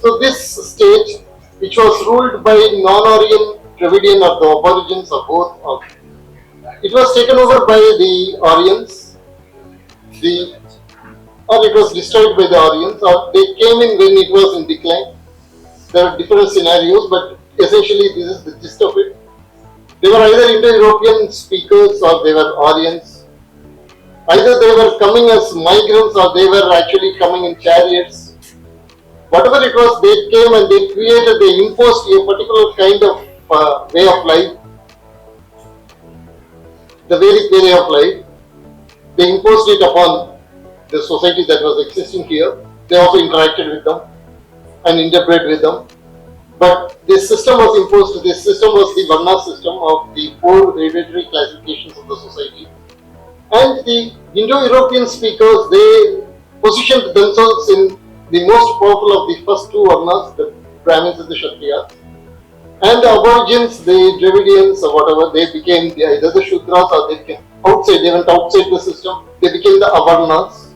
So this state, which was ruled by non-Aryan, Dravidian or the aborigines or both, it was taken over by the Aryans, or it was destroyed by the Aryans, or they came in when it was in decline. There are different scenarios, but essentially this is the gist of it. They were either Indo-European speakers or they were Aryans. Either they were coming as migrants or they were actually coming in chariots. Whatever it was, they came and they created, they imposed a particular kind of way of life, the Vedic way of life. They imposed it upon the society that was existing here. They also interacted with them and interbred with them. But this system was imposed, this system was the Varna system of the 4 hereditary classifications of the society. And the Indo-European speakers, they positioned themselves in the most powerful of the first 2 Varnas, the Brahmins and the Kshatriyas. And the aborigines, the Dravidians or whatever, they became either the Shudras or they became outside, they went outside the system, they became the Avarnas.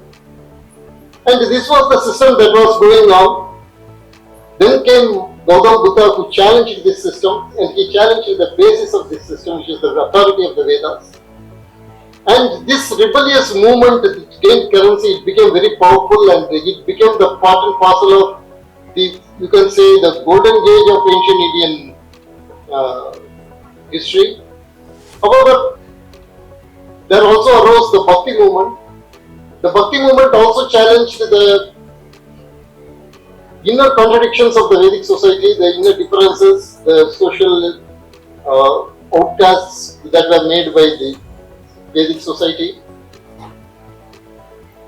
And this was the system that was going on. Then came Gautam Buddha, who challenged this system, and he challenged the basis of this system, which is the authority of the Vedas. And this rebellious movement gained currency, it became very powerful and it became the part and parcel of the, you can say, the golden age of ancient Indian history. However, there also arose the Bhakti movement. The Bhakti movement also challenged the inner contradictions of the Vedic society, the inner differences, the social outcasts that were made by the Vedic society,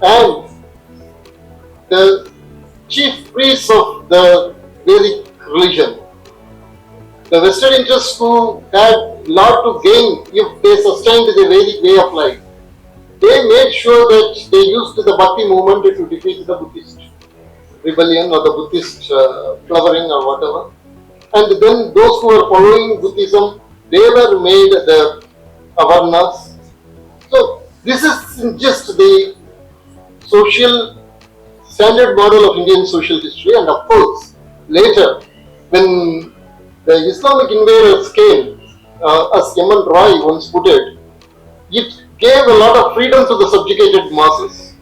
and the chief priests of the Vedic religion, the Western interests who had a lot to gain if they sustained the Vedic way of life, they made sure that they used the Bhakti movement to defeat the Buddhist rebellion or the Buddhist flowering or whatever. And then those who were following Buddhism, they were made the Avarnas. So this is just the social standard model of Indian social history, and of course later when the Islamic invaders came, as M.N. Roy once put it, it gave a lot of freedom to the subjugated masses.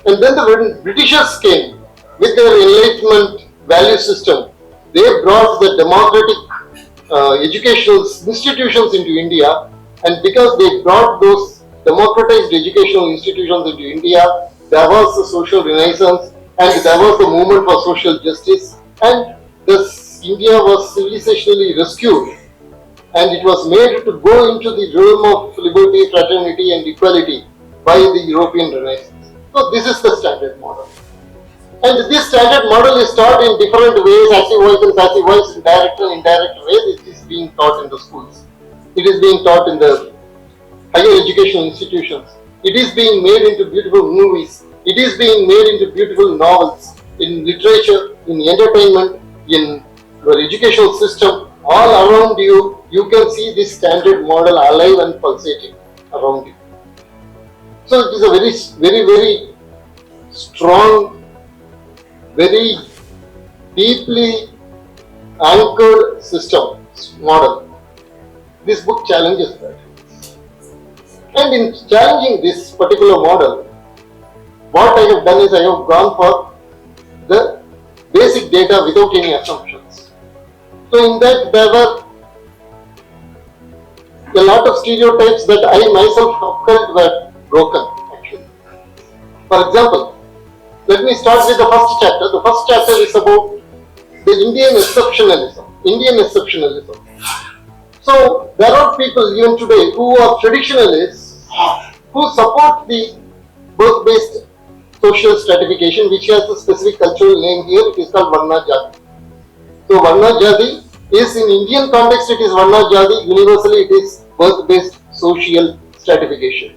And then the Britishers came with their Enlightenment value system. They brought the democratic educational institutions into India, and because they brought those democratized educational institutions into India, there was the social renaissance and there was the movement for social justice, and thus India was civilizationally rescued and it was made to go into the realm of liberty, fraternity and equality by the European Renaissance. So this is the standard model. And this standard model is taught in different ways, active voice, direct and indirect ways. It is being taught in the schools. It is being taught in the higher educational institutions. It is being made into beautiful movies. It is being made into beautiful novels, in literature, in entertainment, in your educational system. All around you, you can see this standard model alive and pulsating around you. So it is a very strong, very deeply anchored system, model. This book challenges that. And in challenging this particular model, what I have done is I have gone for the basic data without any assumptions. So in that there were a lot of stereotypes that I myself felt were broken actually. For example, let me start with the first chapter. The first chapter is about the Indian exceptionalism. So there are people even today who are traditionalists who support the birth-based social stratification, which has a specific cultural name here. It is called Varna Jati. So Varna Jati is, in Indian context, it is Varna Jati. Universally, it is birth-based social stratification.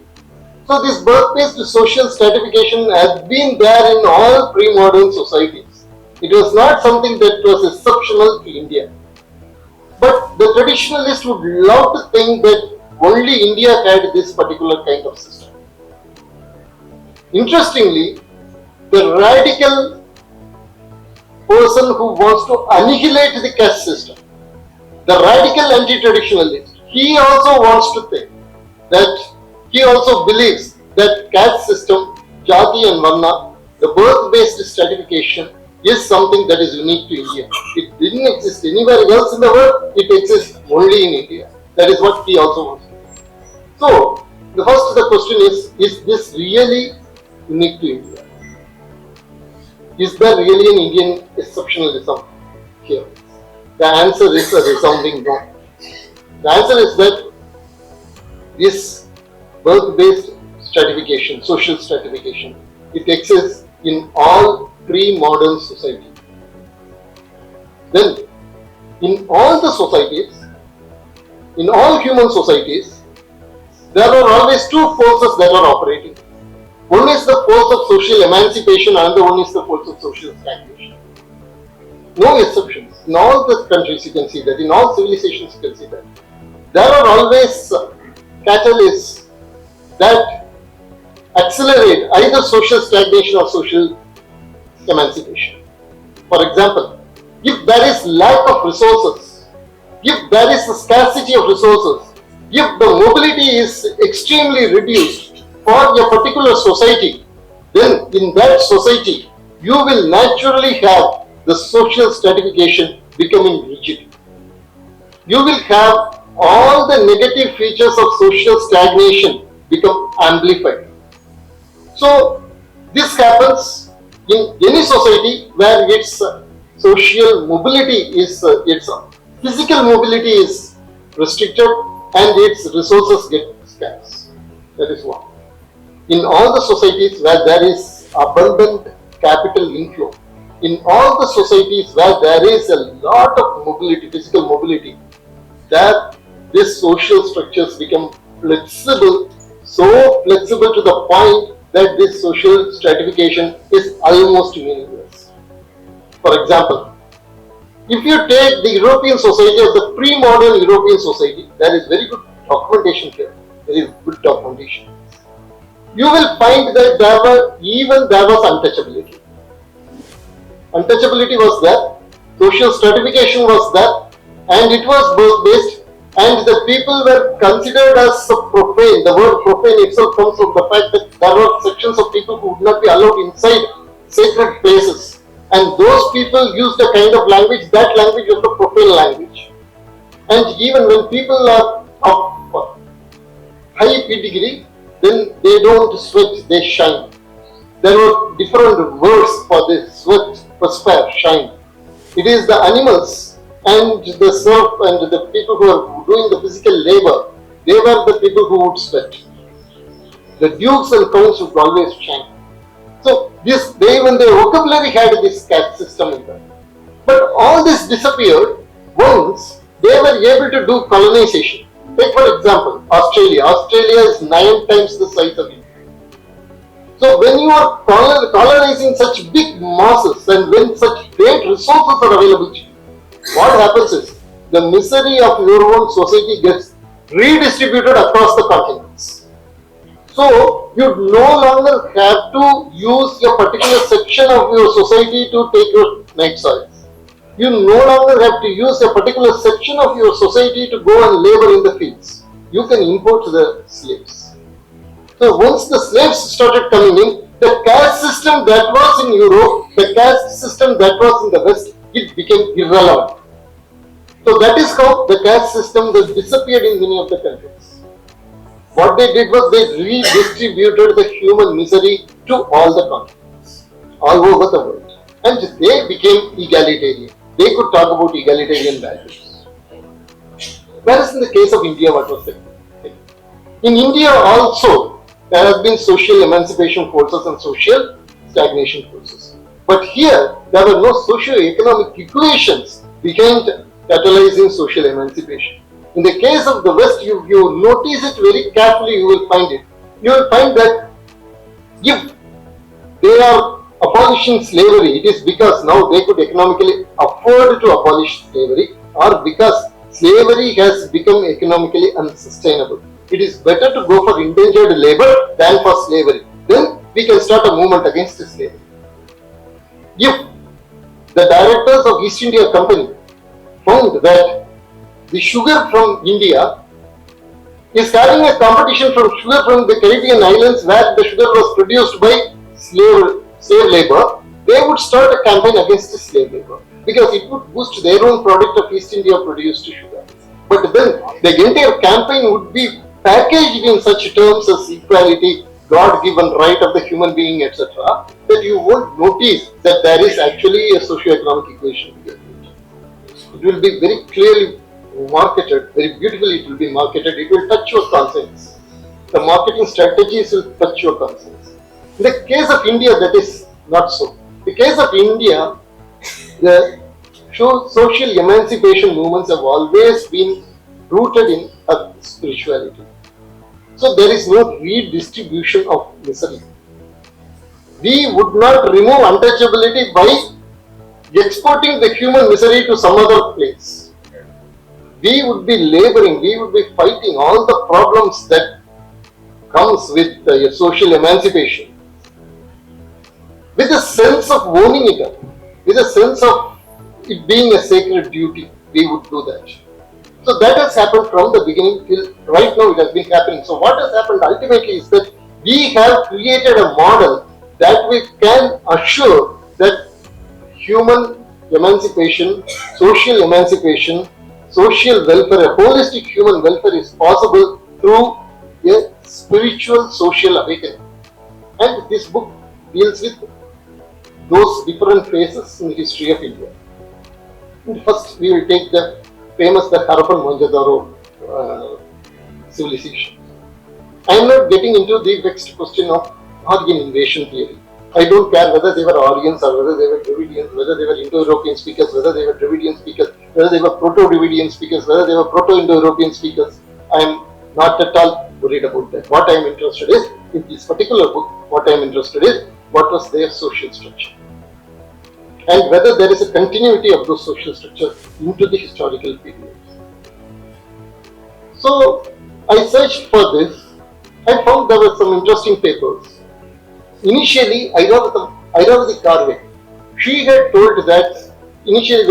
So this birth-based social stratification has been there in all pre-modern societies. It was not something that was exceptional to India. But the traditionalists would love to think that only India had this particular kind of system. Interestingly, the radical person who wants to annihilate the caste system, the radical anti-traditionalist, he also wants to think that he also believes that caste system, jati and varna, the birth-based stratification is something that is unique to India. It didn't exist anywhere else in the world, it exists only in India. That is what he also wants to do. So, the question is this really unique to India? Is there really an Indian exceptionalism here? The answer is a resounding no. The answer is that this birth-based stratification, social stratification, it exists in all pre-modern societies. Then, in all the societies, in all human societies, there are always two forces that are operating. One is the force of social emancipation, another one is the force of social stagnation. No exceptions. In all the countries you can see that, in all civilizations you can see that. There are always catalysts that accelerate either social stagnation or social emancipation. For example, if there is lack of resources, if there is a scarcity of resources, if the mobility is extremely reduced for a particular society, then in that society you will naturally have the social stratification becoming rigid. You will have all the negative features of social stagnation become amplified. So this happens in any society where its social mobility is, its physical mobility is restricted and its resources get scarce. That is one. In all the societies where there is abundant capital inflow, in all the societies where there is a lot of mobility, physical mobility, there these social structures become flexible, so flexible to the point that this social stratification is almost meaningless. For example, if you take the European society of the pre-modern European society, there is very good documentation here, very good documentation. You will find that there was untouchability. Untouchability was there, social stratification was there, and it was birth-based, and the people were considered as profane. The word profane itself comes from the fact that there were sections of people who would not be allowed inside sacred places. And those people used a kind of language, that language was the profane language. And even when people are of high pedigree, then they don't sweat, they shine. There were different words for this: sweat, perspire, shine. It is the animals and the serf and the people who are doing the physical labor, they were the people who would sweat. The dukes and counts would always shine. So even their vocabulary had this caste system in them. But all this disappeared once they were able to do colonization. Take for example Australia. Australia is 9 times the size of India. So when you are colonizing such big masses and when such great resources are available to you, what happens is the misery of your own society gets redistributed across the continents. So you no longer have to use a particular section of your society to take your night soils. You no longer have to use a particular section of your society to go and labor in the fields. You can import the slaves. So once the slaves started coming in, the caste system that was in Europe, the caste system that was in the West, it became irrelevant. So that is how the caste system has disappeared in many of the countries. What they did was they redistributed the human misery to all the continents, all over the world. And they became egalitarian. They could talk about egalitarian values. Whereas in the case of India, what was it? In India also, there have been social emancipation forces and social stagnation forces. But here, there were no socio-economic equations behind catalyzing social emancipation. In the case of the West, if you notice it very carefully, you will find it. You will find that if they are abolishing slavery, it is because now they could economically afford to abolish slavery, or because slavery has become economically unsustainable. It is better to go for indentured labor than for slavery. Then we can start a movement against slavery. If The directors of East India Company found that the sugar from India is having a competition from sugar from the Caribbean islands where the sugar was produced by slave labor. They would start a campaign against the slave labor because it would boost their own product of East India produced sugar. But then the entire campaign would be packaged in such terms as equality, God-given right of the human being, etc., that you won't notice that there is actually a socio-economic equation here. It will be very clearly marketed, very beautifully it will be marketed, it will touch your conscience. The marketing strategies will touch your conscience. In the case of India, that is not so. In the case of India, the social emancipation movements have always been rooted in a spirituality. So there is no redistribution of misery. We would not remove untouchability by exporting the human misery to some other place. We would be laboring, we would be fighting all the problems that comes with social emancipation with a sense of owning it up, with a sense of it being a sacred duty. We would do that. So that has happened from the beginning till right now it has been happening. So what has happened ultimately is that we have created a model that we can assure that human emancipation, social welfare, a holistic human welfare is possible through a spiritual social awakening. And this book deals with those different phases in the history of India. And first we will take the famous Harappan Mohenjo-daro civilization. I am not getting into the vexed question of Aryan invasion theory. I don't care whether they were Aryans or whether they were Dravidians, whether they were Indo-European speakers, whether they were Dravidian speakers, whether they were Proto-Dravidian speakers, whether they were Proto-Indo-European speakers. I am not at all worried about that. What I am interested is, in this particular book, what I am interested is, what was their social structure and whether there is a continuity of those social structures into the historical period. So I searched for this. I found there were some interesting papers. Initially, Airavati Karve, she had told that initially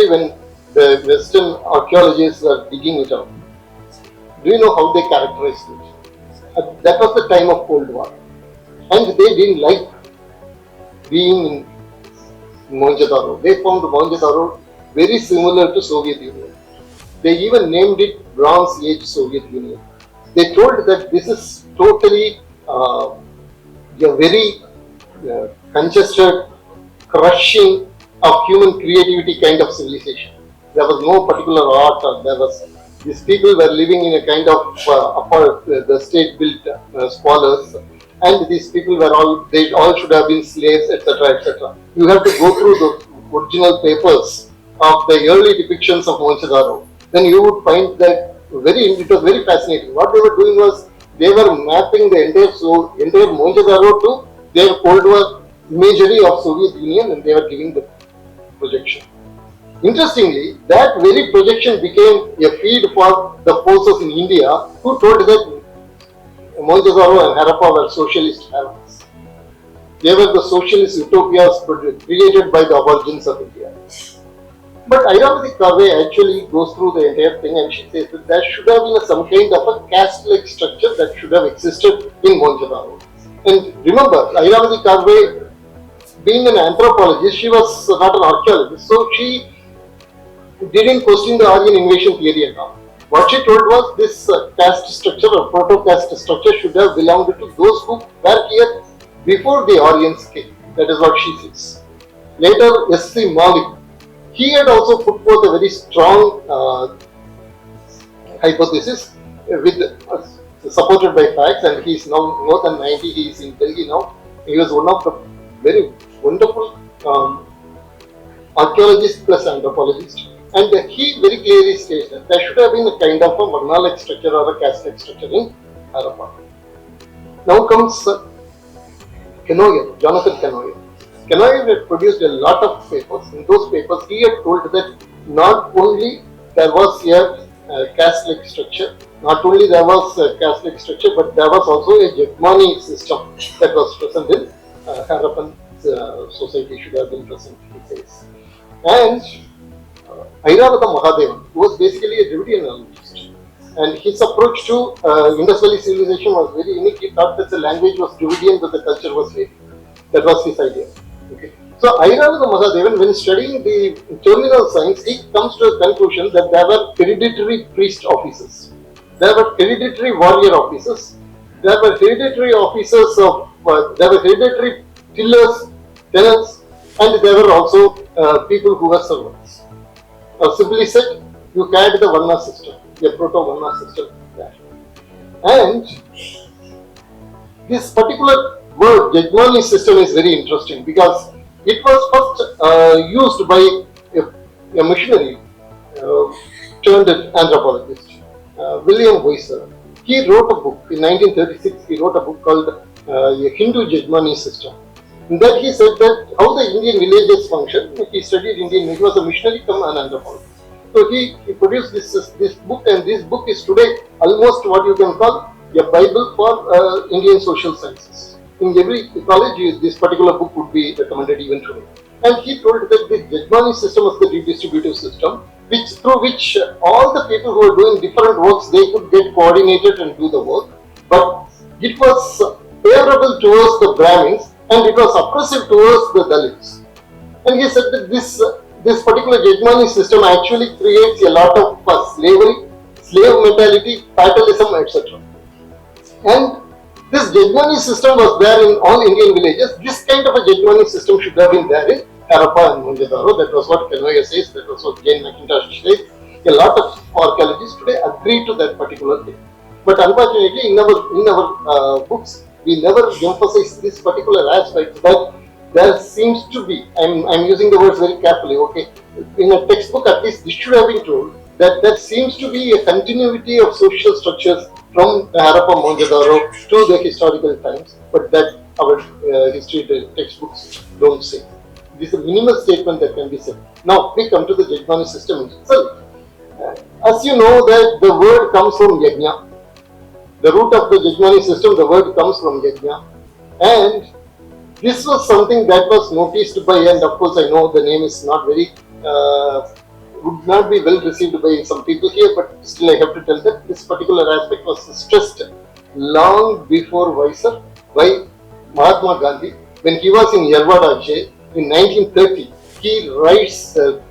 when the Western archaeologists were digging it out, do you know how they characterized it? That was the time of Cold War, and they didn't like being in Mohenjo-daro. They found Mohenjo-daro very similar to Soviet Union. They even named it Bronze Age Soviet Union. They told that this is totally a very congested, crushing of human creativity kind of civilization. There was no particular art, or these people were living in a kind of the state-built squalors, and these people they all should have been slaves, etc., etc. You have to go through the original papers of the early depictions of Mohenjo-daro. Then you would find that it was very fascinating. What they were doing was they were mapping the entire Mohenjo-daro to their Cold War imagery of Soviet Union, and they were giving the projection. Interestingly, that very projection became a feed for the forces in India who told that Mohenjo-daro and Harappa were socialist havens. They were the socialist utopias created by the aborigines of India. But Airavati Karve actually goes through the entire thing and she says that there should have been some kind of a caste-like structure that should have existed in Mohenjo-daro. And remember, Airavati Karve, being an anthropologist, she was not an archaeologist, so she didn't question the Aryan invasion theory and all. What she told was this caste structure or proto-caste structure should have belonged to those who were here before the Aryans came. That is what she says. Later, S.C. Malik, he had also put forth a very strong hypothesis supported by facts, and he is now more than 90, he is in Delhi now. He was one of the very wonderful archaeologists plus anthropologists. And he very clearly states that there should have been a kind of a Varna-like structure or a caste-like structure in Harappa. Now comes Kenoyer, Jonathan Kenoyer. Kenoyer had produced a lot of papers. In those papers, he had told that not only there was a caste-like structure, but there was also a Jagmani system that was present in Harappan society should have been present, he says. And Airavata Mahadevan was basically a Dravidian linguist. And his approach to Indus Valley civilization was very unique. He thought that the language was Dravidian, but the culture was Vedic. That was his idea. Okay. So Airavata Mahadevan, when studying the terminal science, he comes to a conclusion that there were hereditary priest offices, there were hereditary warrior offices, there were hereditary officers of, there were hereditary tillers, tenants, and there were also people who were servants. Simply said, you had the Varna system, the proto-Varna system there. And this particular word, Yajmani system, is very interesting because it was first used by a missionary turned anthropologist, William Weiser. He wrote a book in 1936. He wrote a book called A Hindu Yajmani System. In that he said that how the Indian villages function. He studied Indian. He was a missionary come an anthropologist. So he produced this book, and this book is today almost what you can call a Bible for Indian social sciences. In every college, this particular book would be recommended even today. And he told that the Yajmani system was the redistributive system, through which all the people who were doing different works, they could get coordinated and do the work. But it was favorable towards the Brahmins and it was oppressive towards the Dalits. And he said that this particular Yajmani system actually creates a lot of slavery, slave mentality, fatalism, etc. And this Yajmani system was there in all Indian villages. This kind of a Yajmani system should have been there in Harappa and Mohenjo-daro. That was what Kenway says, that was what Jane McIntosh says. A lot of archaeologists today agree to that particular thing. But unfortunately, in our books, we never emphasize this particular aspect that there seems to be, I'm using the words very carefully, okay, in a textbook at least this should have been told, that there seems to be a continuity of social structures from the Harappa Mohenjo-daro to the historical times, but that our history textbooks don't say. This is a minimal statement that can be said. Now we come to the Yajmani system itself. As you know that the word comes from Yajna. The root of the Yajmani system, the word comes from Yajna. And this was something that was noticed by, and of course I know the name is not very, would not be well received by some people here, but still I have to tell that this particular aspect was stressed long before Weiser by Mahatma Gandhi. When he was in Yerwada jail in 1930, he writes a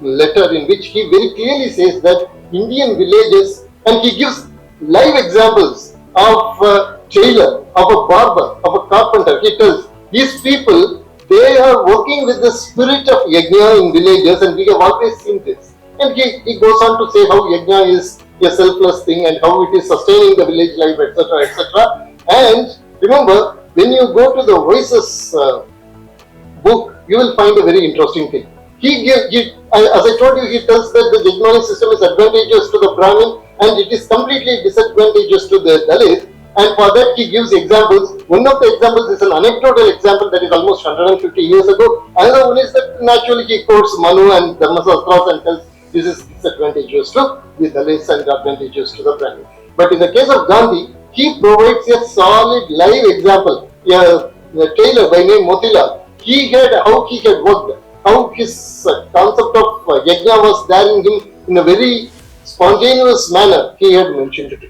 letter in which he very clearly says that Indian villages, and he gives live examples of a tailor, of a barber, of a carpenter. He tells these people, they are working with the spirit of Yajna in villages, and we have always seen this. And he goes on to say how Yajna is a selfless thing and how it is sustaining the village life, etc., etc. And remember, when you go to the Voices book, you will find a very interesting thing. As I told you, he tells that the Yajmani system is advantageous to the Brahmin and it is completely disadvantageous to the Dalit. And for that he gives examples. One of the examples is an anecdotal example that is almost 150 years ago. Another one is that naturally he quotes Manu and Dharmasastras and tells this is disadvantageous to the Dalits and advantageous to the Brahmin. But in the case of Gandhi, he provides a solid live example. A tailor by name Motilal, how he had worked, how his concept of Yajna was there in him in a very spontaneous manner. He had mentioned it.